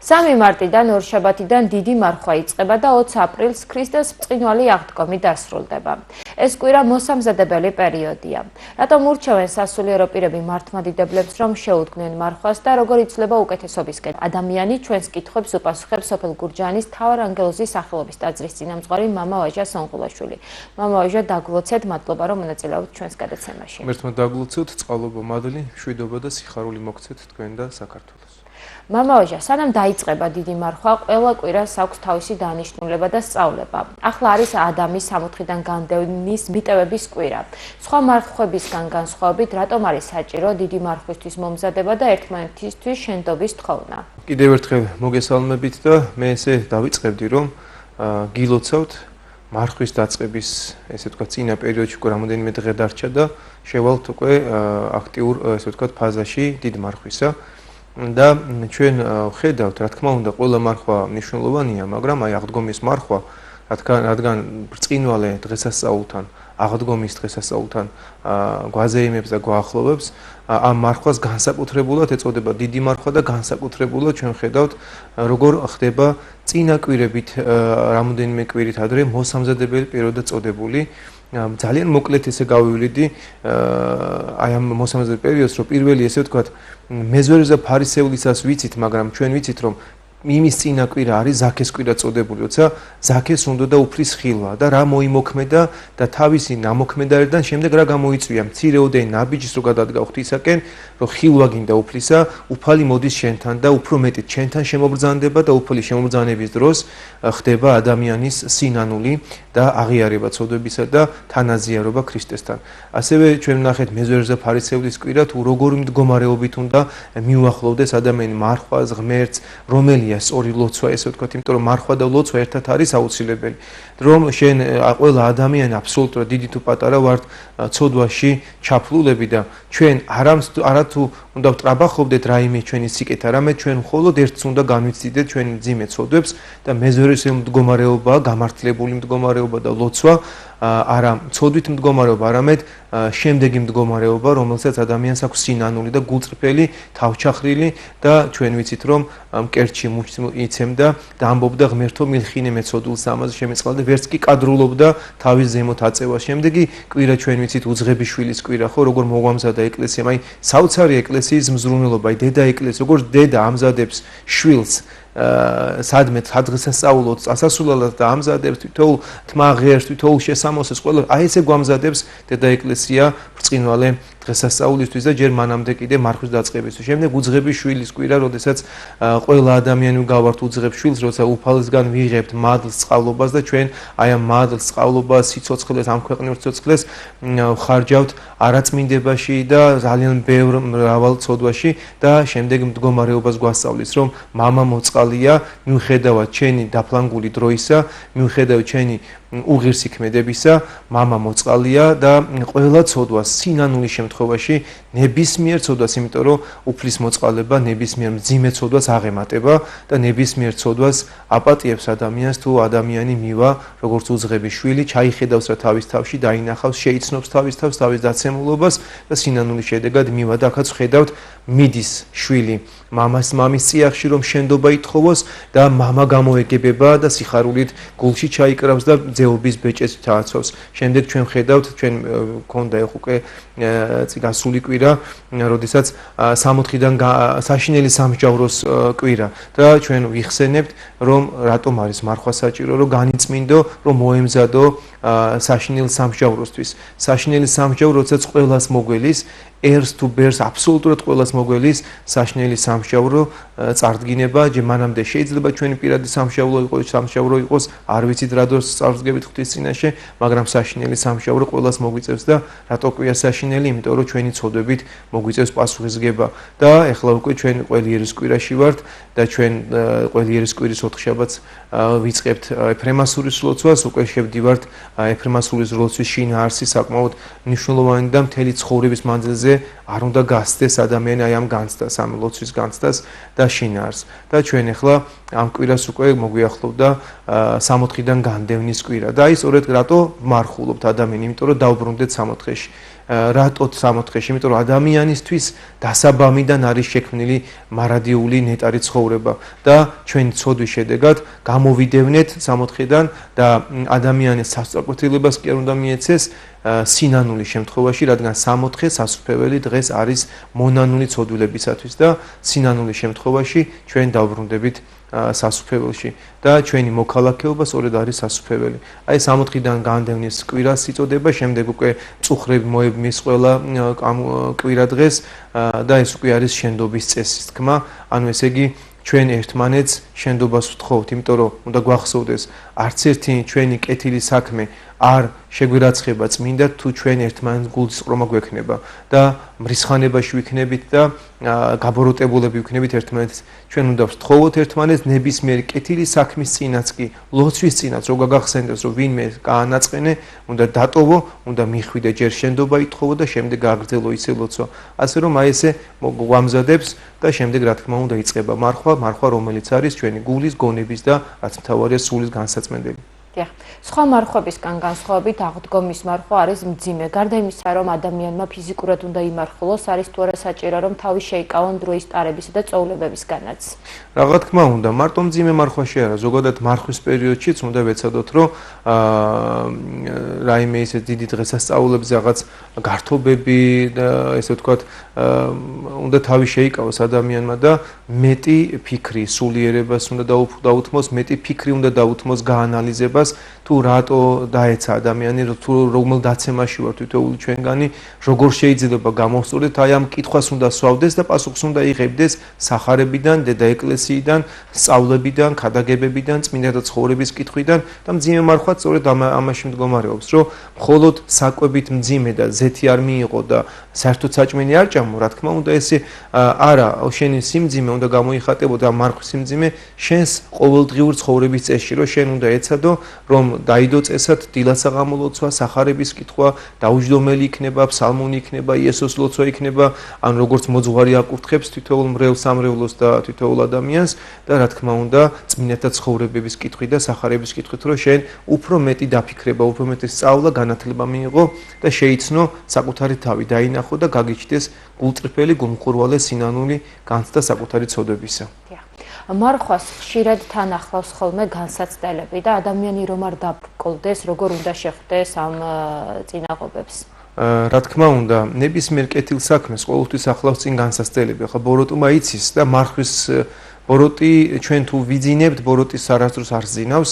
3 მარტიდან ორშაბათიდან დიდი მარხვა იწყება და 20 აპრილს ქრისტეს ბრწყინვალე აღდგომით დასრულდება. ეს კვირა მოსამზადებელი პერიოდია. რატომ ურჩევენ სასულიერო პირები მართლმადიდებლებს, რომ შეუდგნენ მარხვას და როგორ იცვლება უკეთესობისკენ? ადამიანი ჩვენს კითხვებს უპასუხებს სოფელ გურჯაანის მთავარანგელოზის სახელობის ტაძრის წინამძღვარი მამა ვაჟა სონღულაშვილი. მამა ვაჟა, დაგლოცეთ, მადლობა რომ მონაწილეობთ ჩვენს გადაცემაში. ერთმანეთს დაგლოცოთ, წყალობა მადლი, მშვიდობა და სიხარული მოგცეთ თქვენ და საქართველოს. მამა ვაჟა, სანამ დაიწყება დიდი მარხვა, ყველა კვირას აქვს თავისი დანიშნულება და სწავლება. ახლა არის ადამის 64-დან განდევნის მიტევების კვირა. სხვა მარხვებისგან განსხვავებით, რატომ არის საჭირო დიდი მარხვისთვის მომზადება და ერთმანეთისთვის შენდობის თხოვნა? კიდევ ერთხელ მოგესალმებით და მე ესე დავიწყებდი, რომ გილოცავთ მარხვის დაწყების, ესე ვთქვათ, წინა პერიოდში უკვე რამოდენიმე დღე დარჩა და შევალთ უკვე აქტიურ, ესე ვთქვათ, ფაზაში დიდ მარხვისა. და ჩვენ ხედავთ, რა თქმა უნდა, ყველა მარხვა მნიშვნელოვანია, მაგრამ აი აღდგომის მარხვა, რადგან ბრწყინვალე დღესასწაულთან, აღდგომის დღესასწაულთან გვაზეიმებს და გვაახლოვებს, ამ მარხვას განსაკუთრებულად ეწოდება დიდი მარხვა და განსაკუთრებულად ჩვენ ხედავთ, როგორ ხდება წინა კვირებით, რამოდენიმე კვირით ადრე მოსამზადებელი პერიოდად წოდებული. ძალიან მოკლედ ესე გავივლიდი აი ამ მოსამზადებელი პერიოდს, რომ პირველი ესე ვთქვათ, მეზვერე ფარისევლისას ვიცით, მაგრამ ჩვენ ვიცით, რომ იმის წინა კვირა არის ზაქეს კვირა წოდებული, როცა ზაქეს უნდა და უფლის ხილვა და რა მოიმოქმედა და თავისი ნამოქმედარიდან შემდეგ რა გამოიწვია მცირეოდენი ნაბიჯის რო გადადგა ღვთისაკენ, რომ ხილვა გინდა უფლისა, უფალი მოდის შენთან და უფრო მეტით შენთან შემობრძანდება და უფალი შემობრძანების დროს ხდება ადამიანის სინანული და აღიარება ცოდვებისა და თანაზიარობა ქრისტესთან. ასევე ჩვენ ვნახეთ მეზვერე ფარისევლის კვირა თუ როგორი მდგომარეობით უნდა მიუახლოვდეს ადამიანი მარხვას, ღმერთს, რომელია სწორი ლოცვა, ესე ვთქვათ, იმიტომ რომ მარხვა და ლოცვა ერთად არის აუცილებელი. რომ შენ ყველა ადამიანი აბსოლუტურად დიდი თუ პატარა ვართ ცოდვაში ჩაფლულები და ჩვენ არათუ უნდა ვტრაბახობდეთ რაიმე ჩვენი სიკეთ, არამედ ჩვენ მხოლოდ ერთს უნდა განვიცდიდეთ ჩვენი მძიმე ცოდვებს და მეზვერე მდგომარეობა, გამართლებული მდგომარეობა და ლოცვა არა ცოდვით მდგომარეობა, არამედ შემდეგი მდგომარეობა, რომელსაც ადამიანს აქვს სინანული და გულწრფელი, თავჩახრილი და ჩვენ ვიცით, რომ მკერდში მუჩს იცემდა და ამბობდა ღმერთო მილხინე მეცოდულს ამაზე შემეწყალდა, ვერც კი კადრულობდა თავის ზემოთ აწევას. შემდეგი კვირა ჩვენ ვიცით უძღების შვილის კვირა, ხო, როგორ მოგვამზადა ეკლესიამ, აი საოცარი ეკლესიის მზრუნველობა, აი დედა ეკლესია, როგორც დედა ამზადებს შვილს სადმე დღესასწაულოდ წასასვლელად და ამზადებს თითოეულ თმაღერს, თითოეულ შესამოსეს, ყველა აი ესე გვამზადებს დედა ეკლესია ბრწყინვალე დღესასწაულისთვის და ჯერ მანამდე კიდე მარხვის დაწყებისთვის. შემდეგ უძღების შვილის კვირა, როდესაც ყველა ადამიანი გავართ უძღებს შვილს, როცა უფალისგან ვიღებთ მადლს, წყალობას და ჩვენ აი ამ მადლს, წყალობას, სიცოცხლეს, ამ ქვეყნიურ სიცოცხლეს ხარჯავთ არაწმინდებაში და ძალიან ბევრ მრავალ ცოდვაში და შემდეგ მდგომარეობას გვასწავლის, რომ მამა მოწყალია, მიუხედავად ჩვენი დაფლანგული დროისა, მიუხედავად ჩვენი უღირსი ქმედებისა, მამა მოწყალია და ყველა ცოდვას სინანულის შემთხვევაში ნებისმიერ ცოდვას, იმიტომ რომ უფლის მოწყალება ნებისმიერ მძიმე ცოდვას აღემატება და ნებისმიერ ცოდვას აპატიებს ადამიანს, თუ ადამიანი მივა როგორც უძღების შვილი, ჩაიხედავს რა თავის თავში, დაინახავს, შეიცნობს თავის თავს, თავის დაცემულობას და სინანულის შედეგად მივა და ახაც ხედავთ მიდის შვილი მამის წიაღში, რომ შენდობა ითხოვოს და მამა გამოეგებება და სიხარულით გულში ჩაიკრავს და ძეობის ბეჭედს ჩააცავს. შემდეგ ჩვენ ხედავთ, ჩვენ გქონდა უკვე გასული კვირა, როდესაც 64-დან საშინელი სამსჯავროს კვირა და ჩვენ ვიხსენებთ, რომ რატომ არის მარხვა საჭირო, რომ განიწმინდო, რომ მოემზადო საშინელ სამსჯავროსთვის. საშინელი სამსჯავრო, როდესაც ყველას მოგველის, ერს თუ ბერს აბსოლუტურად ყველას მოგველის საშინელი სამსჯავრო წარდგინება, მანამდე შეიძლება ჩვენი პირადი სამსჯავრო იყოს, არ ვიცით რა დროს წარდგებით ღვთის წინაშე, მაგრამ საშინელი სამსჯავრო ყველას მოგვიწევს და რატო კვირა საშინელი? იმიტომ რომ ჩვენი ცოდვებით მოგვიწევს პასუხისგება და ეხლა უკვე ჩვენ ყველიერის კვირაში ვართ და ჩვენ ყველიერის კვირის ოთხშაბათს ვიწყებთ ეფრემასურის ლოცვას, უკვე შევდივართ ეფრემასურის ლოცვის შინაარსი საკმაოდ მნიშვნელოვანი და მთელი ცხოვრების მანძილზე არ უნდა გასცდეს ადამიანი აი ამ განცდას, ამ ლოცვის განცდას და შინაარს. და ჩვენ ახლა ამ კვირას უკვე მოგვიახლოვდა 64-დან განდევნის კვირა და აი სწორედ რატო მარხულობთ ადამიანი, იმიტომ რომ დავბრუნდეთ 64-ში. რატოდ სამოთხეში? იმიტომ რომ ადამიანისთვის დასაბამიდან არის შექმნილი მარადიული ნეტარი ცხოვრება და ჩვენი ცოდვის შედეგად გამოვიდევნეთ სამოთხედან და ადამიანის სასწრაფოთილებას კი არ უნდა მიეცეს სინანული შემთხვევაში, რადგან სამოთხე სასუფეველი დღეს არის მონანული ცოდვილებისათვის და სინანული შემთხვევაში ჩვენ დავბრუნდებით სასუფეველში და ჩვენი მოქალაქეობა სწორედ არის სასუფეველი. აი სამოთხიდან განდევნის კვირას იწოდება, შემდეგ უკვე წუხრები მოებმის ყველა კვირა დღეს და ეს უკვე არის შენდობის წესის თქმა, ანუ ესე იგი ჩვენ ერთმანეთს შენდობას ვთხოვთ, იმიტომ რომ უნდა გვახსოვდეს, არც ერთი ჩვენი კეთილი საქმე არ შეგვირაცხება წმინდა თუ ჩვენ ერთმანეთს გულისწყრომა გვექნება და მრისხანებაში ვიქნებით და გაბოროტებულები ვიქნებით ერთმანეთს. ჩვენ უნდა ვთხოვოთ ერთმანეთს ნებისმიერი კეთილი საქმის წინაც კი, ლოცვის წინაც, რომ გაგახსენდეს, რომ ვინმე გაანაწყენე, უნდა დატოვო, უნდა მიხვიდე ჯერ შენდობა ითხოვო და შემდეგ გააგრძელო ისე ლოცვა. ასე რომ აი ესე გვამზადებს და შემდეგ რა თქმა უნდა იწყება მარხვა, რომელიც არის ჩვენი გულის, გონების და რაც მთავარია სულის განსაწმენდელი. დიახ. სხვა მარხვებისგან განსხვავებით აღდგომის მარხვა არის მძიმე. გარდა იმისა, რომ ადამიანმა ფიზიკურად უნდა იმარხულოს, არის თუ არა საჭირო, რომ თავი შეიკავონ დროის ტარებისა და წოვლებებისგანაც. რა თქმა უნდა, მარტო მძიმე მარხვაში არა, ზოგადად მარხვის პერიოდშიც უნდა ვეცადოთ, რომ რაიმე ისე დიდი დღესასწაულებზე რაღაც გართობები და ესე ვთქვათ, უნდა თავი შეიკავოს ადამიანმა და მეტი ფიქრი, სულიერებას უნდა დაუთმოს, მეტი ფიქრი უნდა დაუთმოს გაანალიზებას თუ რატო დაეცა ადამიანი, თუ რომელ დაცემაში ვარ თითოეული ჩვენგანი, როგორ შეიძლება გამოვსწორდეთ, აი ამ კითხვას უნდა სვავდეს და პასუხს უნდა იღებდეს სახარებიდან, დედა ეკლესიიდან, სწავლებიდან, ქადაგებებიდან, წმინდა ცხოვრების კითხვიდან და მძიმე მარხვაც სწორედ ამაში მდგომარეობს, რომ მხოლოდ საკვებით მძიმე და ზეთი არ მიიღო და საერთოდ საჭმელი არ ჭამო, რა თქმა უნდა ესე არა, შენი სიმძიმე უნდა გამოიხატებო და მარხვის სიმძიმე შენს ყოველდღიურ ცხოვრების წესში, რომ შენ უნდა ეცადო, რომ დაიდო წესად დილაცა გამოლოცვა, სახარების კითხვა, დაუჯდომელი იქნება, ფსალმუნი იქნება, იესოს ლოცვა იქნება, ან როგორც მოძღვარი აკურთხებს თითოეულ მრევლ სამრევლოს და თითოეულ ადამიანს და რა თქმა უნდა, წმინდათა ცხოვრებების კითხვი და სახარების კითხვით, რომ შენ უფრო მეტი დაფიქრება, უფრო მეტი სწავლა, განათლება მიიღო და შეიცნო საკუთარი თავი, დაინახო და გაგიჩნდეს გულწრფელი, გულმხურვალე, სინანული განცდა საკუთარი ცოდვებისა. მარხვას ხშირად თან ახლავს ხოლმე განსაცდელები და ადამიანი რომ არ დაბრკოლდეს, როგორ უნდა შეხვდეს ამ წინაღობებს. რა თქმა უნდა, ნებისმიერ კეთილ საქმეს ყოველთვის ახლავს წინ განსაცდელები. ახლა ბოროტუმა იცის და მარხვის ბოროტი ჩვენ თუ ვიძინებთ, ბოროტის არასდროს არ ზინავს,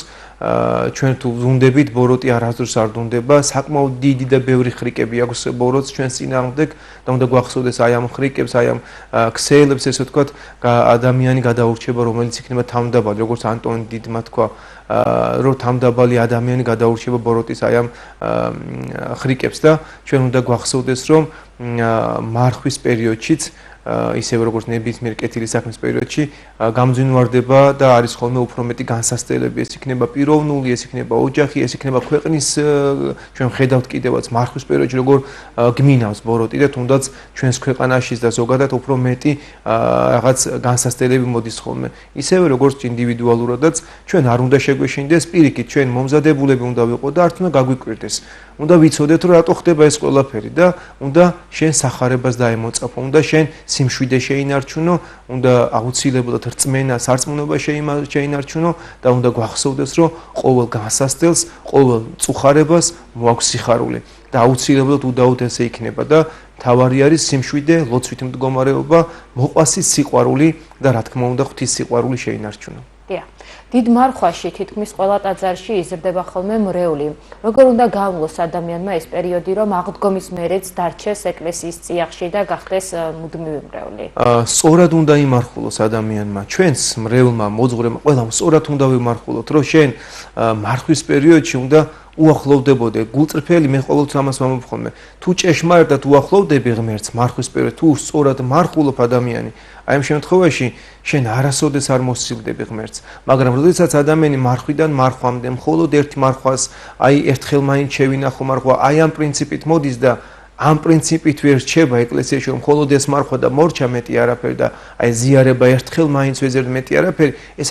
ჩვენ თუ ვუნდებით, ბოროტი არასდროს არ დუნდება, საკმაოდ დიდი და ბევრი ხრიკები აქვს ბოროტს ჩვენს წინააღმდეგ და უნდა გვახსოვდეს აი ამ ხრიკებს, აი ამ ქსეელებს, ესე ვთქვათ, ადამიანი გადაურჩება, რომელიც იქნება თავმდაბალი, როგორც ანტონი დიდმა თქვა, რომ თავმდაბალი ადამიანი გადაურჩება ბოროტის აი ამ ხრიკებს და ჩვენ უნდა გვახსოვდეს, რომ მარხვის პერიოდშიც ისევე როგორც ნებისმიერ კეთილი საქმის პერიოდში გამძვინვარდება და არის ხოლმე უფრო მეტი განსაცდელები, ეს იქნება პიროვნული, ეს იქნება ოჯახი, ეს იქნება ქვეყნის, ჩვენ ხედავთ კიდევაც მარხვის პერიოდში როგორ გმინავს ბოროტი და თუნდაც ჩვენს ქვეყანაშიც და ზოგადად უფრო მეტი რაღაც განსაცდელები მოდის ხოლმე. ისევე როგორც ინდივიდუალურადაც ჩვენ არ უნდა შეგვეშინდეს, პირიქით ჩვენ მომზადებულები უნდა ვიყოთ და არც უნდა გაგვიკვირდეს. უნდა ვიცოდეთ, რომ რატო ხდება ეს ყველაფერი და უნდა შენ სახარებას დაემოწაფო, უნდა შენ სიმშვიდე შეინარჩუნო, უნდა აუცილებლად რწმენა, სარწმუნოება შეინარჩუნო და უნდა გვახსოვდეს, რომ ყოველ განსაცდელს, ყოველ წუხარებას მოაქვს სიხარული და აუცილებლად უდაოდ ესე იქნება და თავარი არის სიმშვიდე, ლოცვით მდგომარეობა, მოყვასის სიყვარული და რა თქმა უნდა ღვთის სიყვარული შეინარჩუნო. დიახ. დიდ მარხვაში თითქმის ყველა ტაძარში იზრდება ხოლმე მრევლი. როგორ უნდა გამლოს ადამიანმა ეს პერიოდი, რომ აღდგომის მერეც დარჩეს ეკლესიის წიაღში და გახდეს მუდმივი მრევლი? სწორად უნდა იმარხულოს ადამიანმა, ჩვენს მრევლმა, მოძღვრებმა, ყველამ სწორად უნდა ვიმარხულოთ, რომ შენ მარხვის პერიოდში უნდა უახლოვდებოდე გულწრფელი, მე ყოველთვის ამას ვამბობ ხოლმე. თუ ჭეშმარიტად უახლოვდები ღმერთს მარხვის პერიოდში, თუ სწორად მარხულობ ადამიანი, აი ამ შემთხვევაში შენ არასოდეს არ მოსცილდები ღმერთს. მაგრამ როდესაც ადამიანი მარხვიდან მარხვამდე მხოლოდ ერთ მარხვას, აი ერთხელ მაინც შევინახო მარხვა, აი ამ პრინციპით მოდის და ამ პრინციპით ვერ რჩება ეკლესიაში, რომ მხოლოდ ეს მარხვა და მორჩა მეტი არაფერი და აი ზიარება ერთხელ მაინც ვეზერთ მეტი არაფერი, ეს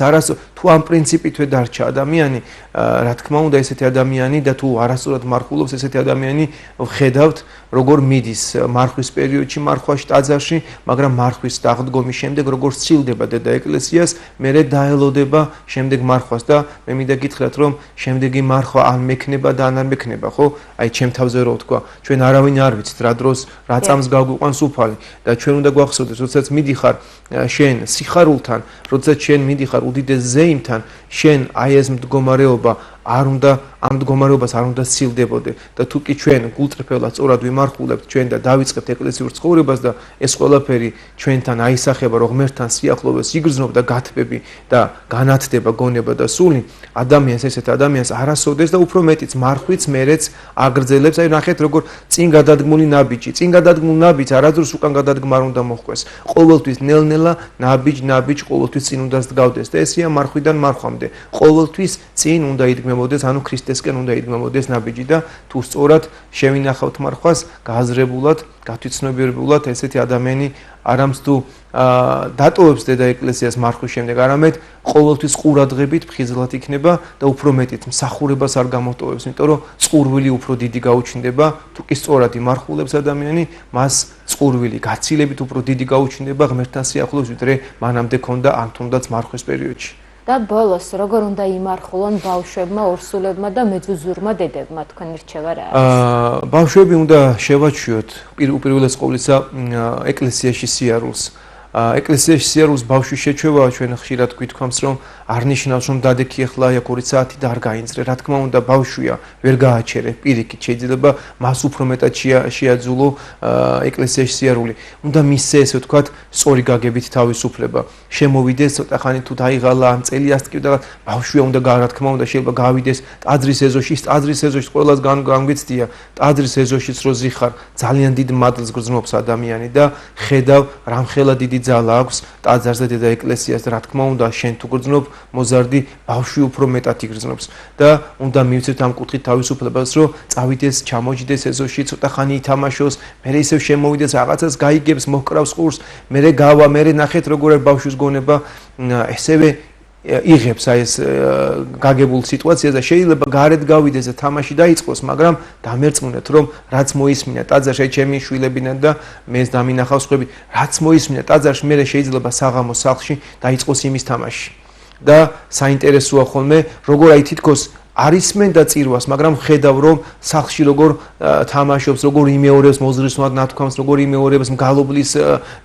თუ ამ პრინციპით ვერ დარჩა ადამიანი, რა თქმა უნდა ესეთი ადამიანი და თუ არასწორად მარხულობს ესეთი ადამიანი ვხედავთ როგორ მიდის მარხვის პერიოდში მარხვაში ტაძარში, მაგრამ მარხვის დაღდგომის შემდეგ როგორ სცილდება დედა ეკლესიას, მერე დაელოდება შემდეგ მარხვას და მე მინდა გითხრათ რომ შემდეგი მარხვა ან მექნება და ან არ მექნება, ხო? აი ჩემ თავზე რო ვთქვა, ჩვენ არავინ არ ვიცით რა დროს რა წამს გაგვიყვანს უფალი და ჩვენ უნდა გვახსოვდეს, როდესაც მიდიხარ შენ სიხარულთან, როდესაც შენ მიდიხარ უდიდეს ზეიმთან, შენ აი ეს მდგომარეობა არ უნდა ამ მდგომარეობას არ უნდა სცილდებოდე და თუ კი ჩვენ გულწრფელად სწორად ვიმარხულებთ ჩვენ და დავიწყებთ ეკლესიურ ცხოვრებას და ეს ყველაფერი ჩვენთან აისახება რომ ღმერთთან სიახლოვეს იგრძნობდა გათბები და განათდება გონება და სული ადამიანს ესეთ ადამიანს არასოდეს და უფრო მეტიც მარხვიც მერეც აგრძელებს აი ნახეთ როგორ წინ გადადგმული ნაბიჯს არადროს უკან გადადგმა არ უნდა მოხდეს ყოველთვის ნელ-ნელა ნაბიჯ ყოველთვის წინ უნდა სდგავდეს და ესეა მარხვიდან მარხვამდე ყოველთვის წინ უნდა იდგმებოდეს ანუ ქრისტესკენ უნდა იდგმებოდეს ნაბიჯი და თუ სწორად შევინახავთ მარხვას გააზრებულად გათვითცნობიერებულად ესეთი ადამიანი არამც თუ დატოვებს დედა ეკლესიას მარხვის შემდეგ არამედ ყოველთვის ყურადღებით ფხიზლად იქნება და უფრო მეტიც მსახურებას არ გამოტოვებს იმიტომ რომ წყურვილი უფრო დიდი გაუჩნდება თუ კი სწორად იმარხულებს ადამიანი მას წყურვილი გაცილებით უფრო დიდი გაუჩნდება ღმერთთან სიახლოვეს ვიდრე მანამდე ქონდა ან თუნდაც მარხვის პერიოდში და ბოლოს როგორ უნდა იმარხულონ ბავშვებმა, ორსულებმა და მეძუზურმა დედებმა თქვენი რჩევა რა არის? ბავშვები უნდა შევაჩვიოთ უპირველეს ყოვლისა ეკლესიაში სიარულს. ეკლესიაში სიარულს ბავშვის შეჩვევა ჩვენ ხშირად გვითქვამს რომ არ ნიშნავს რომ დადექი ახლა 2 საათი და არ გაინძრე. რა თქმა უნდა ბავშვია ვერ გააჩერე პირიქით შეიძლება მას უფრო მეტად შეაძულო ეკლესიაში სიარული. უნდა მისცე ესე ვთქვათ სწორი გაგებით თავისუფლება. შემოვიდეს ცოტა ხანი თუ დაიღალა ან წელი ასტკივდა ბავშვია უნდა რა თქმა უნდა შეიძლება გავიდეს ტაძრის ეზოში ყველას განგვიცდია ტაძრის ეზოშიც რო ზიხარ ძალიან დიდ მადლს გრძნობს ადამიანი და ხედავ რამხელა დიდი ძალა აქვს ტაძარზე და ეკლესიას და რა თქმა უნდა შენ თუ გრძნობ მოზარდი ბავშვი უფრო მეტად იგრძნობს და უნდა მივცეთ ამ კუთხით თავისუფლებას რომ წავიდეს ჩამოჯდეს ეზოში ცოტა ხანი ითამაშოს მერე ისევ შემოვიდეს რაღაცას გაიგებს მოჰკრავს ყურს მერე გავა მერე ნახეთ როგორ ბავშვის გონება ესევე იღებს აი ეს გაგებულ სიტუაციას და შეიძლება გარეთ გავიდეს და თამაში დაიწყოს მაგრამ დამერწმუნეთ რომ რაც მოისმინა ტაძარში ჩემი შვილებიდან და მე დამინახავს ხვები რაც მოისმინა ტაძარში მე შეიძლება საღამოს სახლში დაიწყოს იმის თამაში და საინტერესოა ხოლმე როგორ აი თითქოს არისმენ და წირვას, მაგრამ ხედავ რომ სახლში როგორ თამაშობს, როგორ იმეორებს მოზრისნად ნათქვამს, როგორ იმეორებს მგალობლის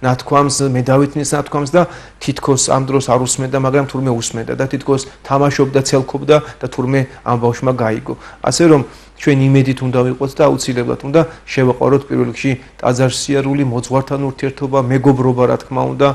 ნათქვამს, მედავითნის ნათქვამს და თითქოს ამ დროს არ უსმენდა, მაგრამ თურმე უსმენდა და თითქოს თამაშობდა, ცელქობდა და თურმე ამ ბავშვმა გაიგო. ასე რომ ჩვენ იმედით უნდა ვიყოთ და აუცილებლად უნდა შევაყაროთ პირველ რიგში ტაძარში სიარული, მოძღვართან ურთიერთობა, მეგობრობა, რა თქმა უნდა,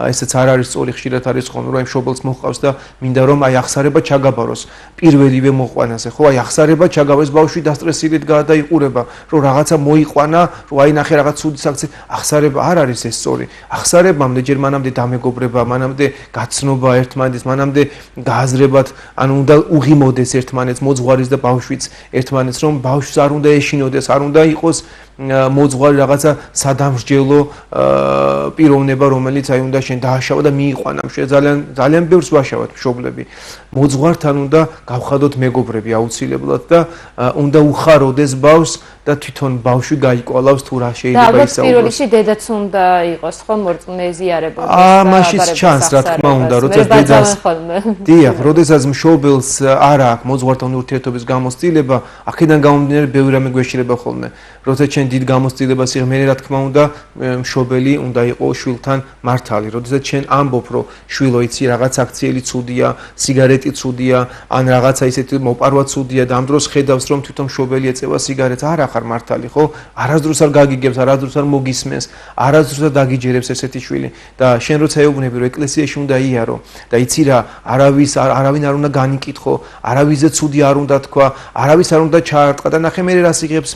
ესეც არ არის სწორი, ხშირად არის ხოლმე რომ მშობელს მოჰყავს და მინდა რომ აი ახსარება ჩაგაბაროს. პირველივე მოყვანაზე, ხო, აი ახსარება ჩაგაბაროს, ბავშვი დასტრესილით გადაიყურება, რომ რაღაცა მოიყვანა, რომ აი ნახე რაღაც ცუდი საქცე, ახსარება არ არის ეს სწორი. ახსარებამდე ჯერ მანამდე დამეგობრება, მანამდე გაცნობა ერთმანეთის, მანამდე გააზრებათ, ანუ უნდა უღიმოდეს ერთმანეთს, მოძღვარის და ბავშვიც ერთმანეთს რომ ბავშვს არ უნდა ეშინოდეს, არ უნდა იყოს მოძღვარი რაღაცა სადამსჯელო პიროვნება, რომელიც აი უნდა შენ დააშავა და მიიყვანა. ძალიან ბევრს ვაშავათ მშობლები. მოძღვართან უნდა გავხადოთ მეგობრები აუცილებლად და უნდა უხაროდეს ბავშვს და თვითონ ბავშვი გაიკვალავს თუ რა შეიძლება ისაუბროს. და პირველ რიგში დედაც უნდა იყოს ხო მეზიარებოდეს. მაშინ ჩანს რა თქმა უნდა, როდესაც დედას დიახ, როდესაც მშობელს არ აქვს მოძღვართან ურთიერთობის გამოცდილება, აქედან გამომდინარე ბევრი რამე გვეშლება ხოლმე. როდესაც ჩვენ დიდ გამოცდილებას იღებ, მე რა თქმა უნდა მშობელი უნდა იყოს შვილთან მართალი. როდესაც ჩვენ ამბობ, რომ შვილო იცი რაღაც აქციელი ცუდია, სიგარეტი ცუდია, ან რაღაცა ისეთი მოპარვა ცუდია და ამ დროს ხედავს რომ თვითონ მშობელი ეწევა სიგარეტს, არა ხარ მართალი, ხო? არასდროს არ გაგიგებს, არასდროს არ მოგისმენს, არასდროს არ დაგიჯერებს ესეთი შვილი და შენ როცა ეუბნები რომ ეკლესიაში უნდა იარო და იცი რა, არავინ არ უნდა განიკითხო, არავისზე ცუდი არ უნდა თქვა, არავის არ უნდა ჩაარტყა და ნახე მე რას იღებს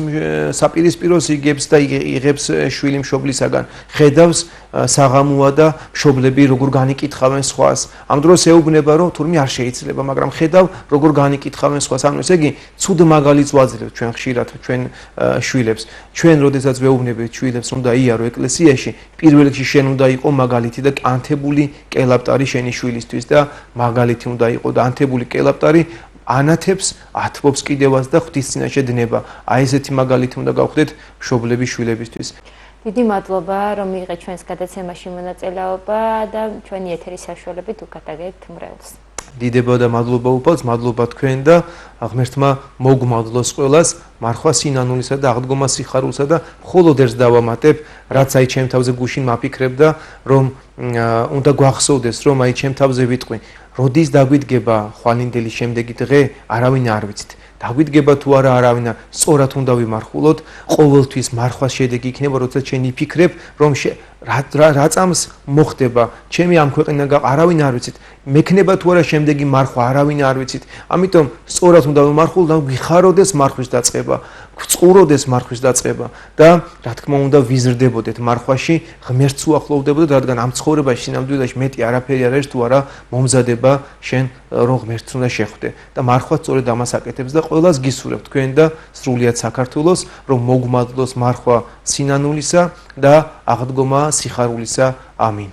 საპირისპირო დროს იგებს და იღებს შვილი მშობლისაგან, ხედავს საღამოა და მშობლები როგორ განიკითხავენ სხვას. ამ დროს ეუბნება, რომ თურმე არ შეიძლება, მაგრამ ხედავ როგორ განიკითხავენ სხვას. ანუ ესე იგი, ცუდ მაგალითს ვაძლევთ ჩვენ ხშირად ჩვენ შვილებს. ჩვენ როდესაც ვეუბნებით შვილებს, უნდა იარო ეკლესიაში, პირველ რიგში შენ უნდა იყო მაგალითი და ანთებული კელაპტარი შენი შვილისთვის და მაგალითი უნდა იყო და ანთებული კელაპტარი ანათებს, ათბობს კიდევაც და ღვთის წინაშე დნება. აი ესეთი მაგალითი უნდა გავხდეთ მშობლების შვილებისთვის. დიდი მადლობა, რომ მიიღეთ ჩვენს გადაცემაში მონაწილეობა და ჩვენი ეთერის საშუალებით უკათაგეთ მრევლს. დიდება და მადლობა უფალს, მადლობა თქვენ და ღმერთმა მოგმადლოს ყველას, მარხვა სინანულისა და აღდგომა სიხარულსა და მხოლოდ ერთს დავამატებ, რაც აი ჩემ თავზე გუშინ მაფიქრებ და რომ უნდა გვახსოვდეს, რომ აი ჩემ თავზე ვიტყვი, როდის დაგვიდგება ხვალინდელი შემდეგი დღე, არავინ არ ვიცით. დაგვიდგება თუ არა არავინ არ, სწორად უნდა ვიმარხულოთ, ყოველთვის მარხვას შედეგი იქნება, როდესაც შენ იფიქრებ, რომ რა წამს მოხდება, ჩემი ამ ქვეყნიდან არავინ არ ვიცით, მექნება თუ არა შემდეგი მარხვა, არავინ არ ვიცით. ამიტომ სწორად უნდა ვიმარხულოთ და გვიხაროდეს მარხვის დაწყება, გვწყუროდეს მარხვის დაწყება და რა თქმა უნდა ვიზრდებოდეთ მარხვაში, ღმერთს უახლოვდებოდეთ, რადგან ამ ცხოვრებაში სინამდვილეში მეტი არაფერი არ არის თუ არა მომზადება შენ რომ ღმერთს უნდა შეხვდე და მარხვა სწორედ ამას აკეთებს და ყველას გისურვებ თქვენ და სრულიად საქართველოს, რომ მოგმადლოს მარხვა სინანულისა და აღდგომა სიხარულისა. ამინ.